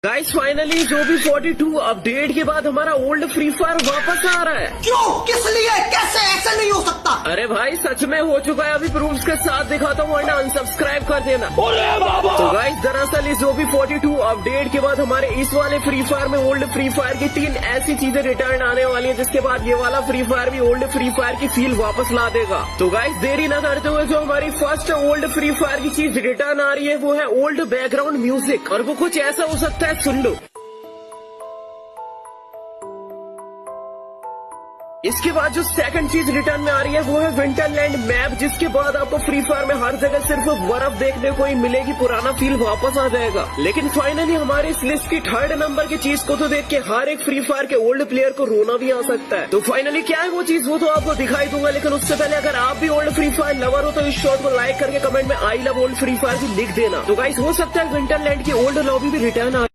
Guys finally जो भी 42 update के बाद हमारा ओल्ड फ्री फायर वापस आ रहा है। क्यों? किस लिए? कैसे? ऐसा नहीं हो सकता। अरे भाई सच में हो चुका है, अभी प्रूफ्स के साथ दिखाता हूँ, वरना अनसब्सक्राइब कर देना। तो गाइस दरअसल इस जो भी 42 अपडेट के बाद हमारे इस वाले फ्री फायर में ओल्ड फ्री फायर की 3 ऐसी चीजें रिटर्न आने वाली है, जिसके बाद ये वाला फ्री फायर भी ओल्ड फ्री फायर की फील वापस ला देगा। तो गाइस देरी न करते हुए जो हमारी फर्स्ट ओल्ड फ्री फायर की चीज रिटर्न आ रही है वो है ओल्ड बैकग्राउंड म्यूजिक, और वो कुछ ऐसा हो सकता है, सुन लो। इसके बाद जो सेकंड चीज रिटर्न में आ रही है वो है विंटरलैंड मैप, जिसके बाद आपको फ्री फायर में हर जगह सिर्फ बर्फ देखने को ही मिलेगी, पुराना फील वापस आ जाएगा। लेकिन फाइनली हमारी इस लिस्ट की 3rd नंबर की चीज को तो देख के हर एक फ्री फायर के ओल्ड प्लेयर को रोना भी आ सकता है। तो फाइनली क्या है वो चीज, वो तो आपको दिखाई दूंगा, लेकिन उससे पहले अगर आप भी ओल्ड फ्री फायर लवर हो तो इस शॉट को लाइक करके कमेंट में I love old free fire भी लिख देना। तो गाइस हो सकता है विंटरलैंड की ओल्ड लॉबी भी रिटर्न आ